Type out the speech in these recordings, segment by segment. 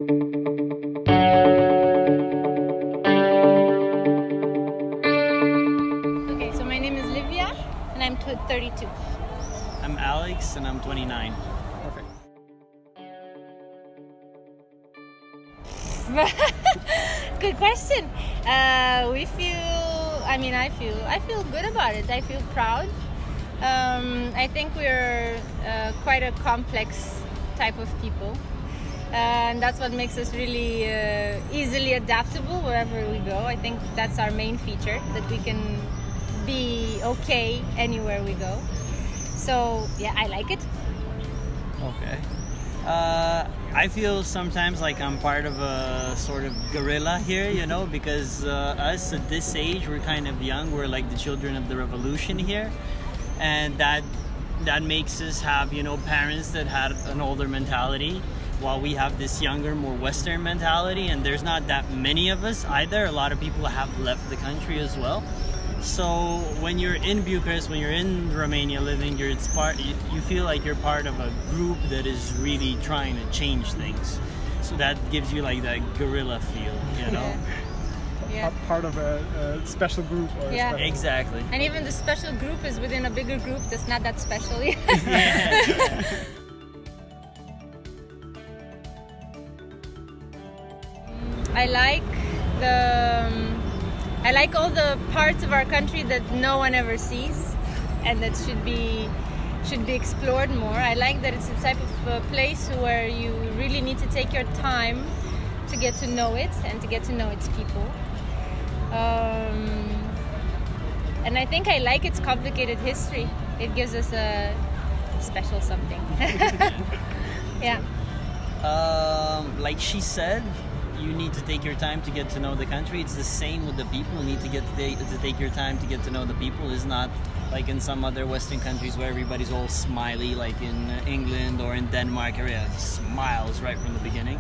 Okay, so my name is Livia, and I'm 32. I'm Alex, and I'm 29. Perfect. Good question. I feel good about it. I feel proud. I think we're quite a complex type of people. And that's what makes us really easily adaptable wherever we go. I think that's our main feature, that we can be okay anywhere we go. So, yeah, I like it. Okay. I feel sometimes like I'm part of a sort of guerrilla here, because us at this age, we're kind of young. We're like the children of the revolution here. And that makes us have, parents that had an older mentality, while we have this younger, more Western mentality. And there's not that many of us either. A lot of people have left the country as well. So when you're in Bucharest, when you're in Romania living, you feel like you're part of a group that is really trying to change things. So that gives you like that guerrilla feel, Yeah. Part of a special group. Or Yeah. Exactly. And even the special group is within a bigger group that's not that special. Yeah. I like all the parts of our country that no one ever sees, and that should be explored more. I like that it's a type of place where you really need to take your time to get to know it and to get to know its people. And I think I like its complicated history. It gives us a special something. Yeah. Like she said, you need to take your time to get to know the country. It's the same with the people. You need to take your time to get to know the people. It's not like in some other Western countries where everybody's all smiley, like in England or in Denmark. Everybody smiles right from the beginning.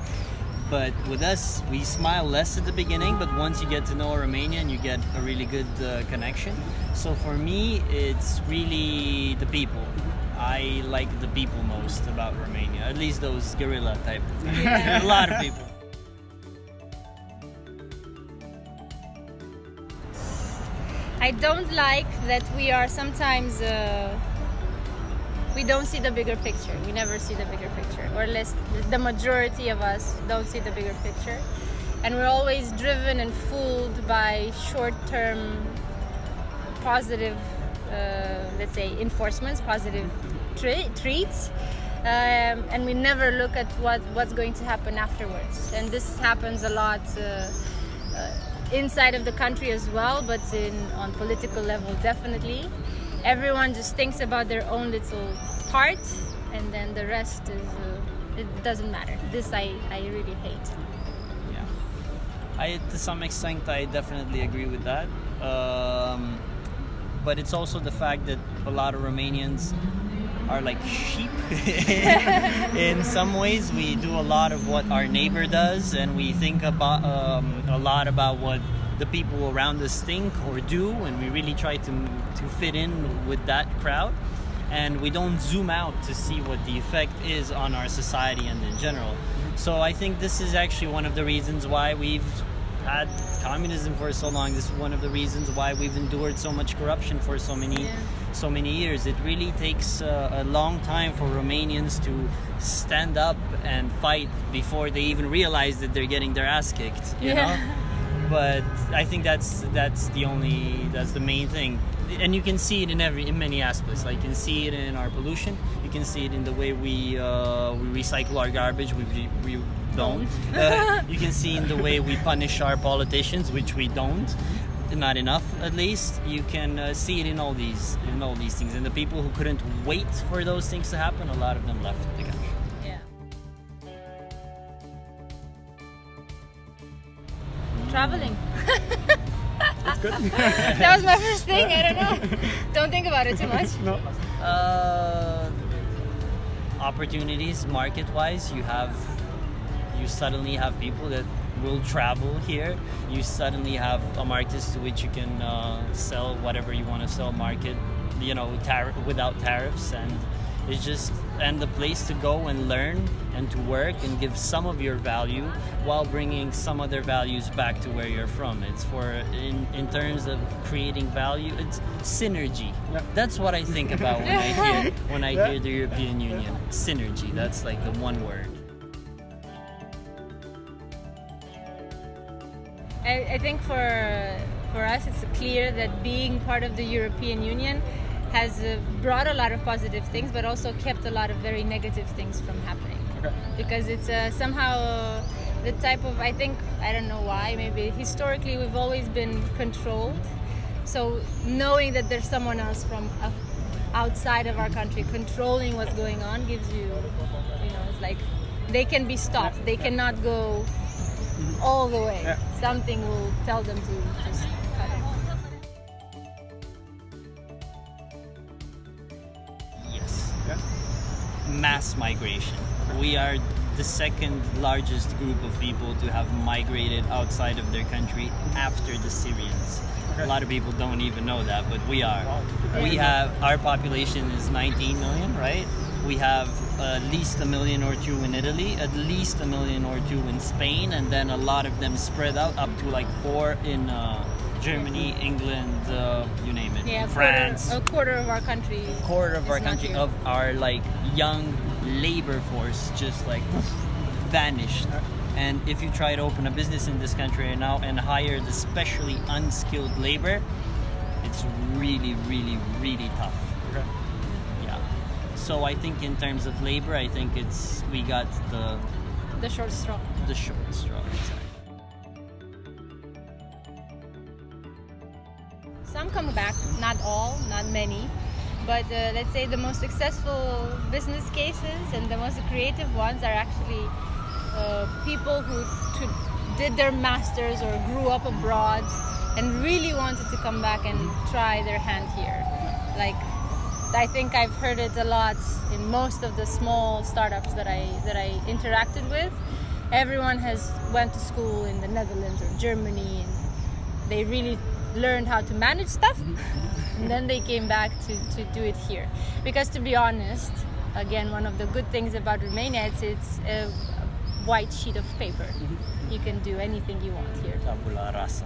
But with us, we smile less at the beginning, but once you get to know Romanian, you get a really good connection. So for me, it's really the people. I like the people most about Romania, at least those guerrilla type of things. Yeah. A lot of people. I don't like that we are sometimes we don't see the bigger picture. We never see the bigger picture, or at least the majority of us don't see the bigger picture, and we're always driven and fooled by short-term positive, let's say, enforcements, positive treats, and we never look at what's going to happen afterwards. And this happens a lot. Inside of the country as well, but on political level, definitely. Everyone just thinks about their own little part, and then the rest it doesn't matter. This I really hate. Yeah, to some extent, I definitely agree with that. But it's also the fact that a lot of Romanians are like sheep. In some ways, we do a lot of what our neighbor does, and we think about a lot about what the people around us think or do, and we really try to fit in with that crowd, and we don't zoom out to see what the effect is on our society and in general. So I think this is actually one of the reasons why we've had communism for so long. This is one of the reasons why we've endured so much corruption for so many years. It really takes a long time for Romanians to stand up and fight before they even realize that they're getting their ass kicked, you know? But I think that's the main thing. And you can see it in many aspects. Like you can see it in our pollution. You can see it in the way we recycle our garbage. We don't. You can see in the way we punish our politicians, which we don't. Not enough, at least. You can see it in all these things. And the people who couldn't wait for those things to happen, a lot of them left the country. Yeah. Traveling. That's good. That was my first thing. I don't know. Don't think about it too much. No. Opportunities, market-wise, you suddenly have people that will travel here. You suddenly have a market to which you can sell whatever you want to sell, market, without tariffs, and it's just and the place to go and learn and to work and give some of your value while bringing some other values back to where you're from. It's in terms of creating value, it's synergy. Yeah. That's what I think about when I hear the European Union. Synergy, that's like the one word. I think for us it's clear that being part of the European Union has brought a lot of positive things, but also kept a lot of very negative things from happening. Okay. Because it's somehow the type of, I don't know why, maybe historically we've always been controlled. So knowing that there's someone else from outside of our country controlling what's going on gives you, it's like they can be stopped. They cannot go all the way. Yeah. Something will tell them to just cut it. Yes. Yeah. Mass migration. We are the second largest group of people to have migrated outside of their country after the Syrians. Okay. A lot of people don't even know that, but we are. Wow. We have, our population is 19 million, right? We have at least 1 million or 2 in Italy, at least 1 million or 2 in Spain, and then a lot of them spread out up to like 4 in Germany, England, you name it, Yeah, France. a quarter of our country. Quarter of is our not country, here. of our like young labor force just like vanished. And if you try to open a business in this country right now and hire the especially unskilled labor, it's really, really, really tough. Okay. Yeah. So I think in terms of labor, I think we got The short straw. the short straw. Exactly. Some come back, not all, not many, but let's say the most successful business cases and the most creative ones are actually people who did their masters or grew up abroad and really wanted to come back and try their hand here. Like, I think I've heard it a lot in most of the small startups that I interacted with. Everyone has went to school in the Netherlands or Germany, and they really learned how to manage stuff, and then they came back to do it here. Because to be honest, again, one of the good things about Romania, it's a white sheet of paper. You can do anything you want here. Tabula rasa.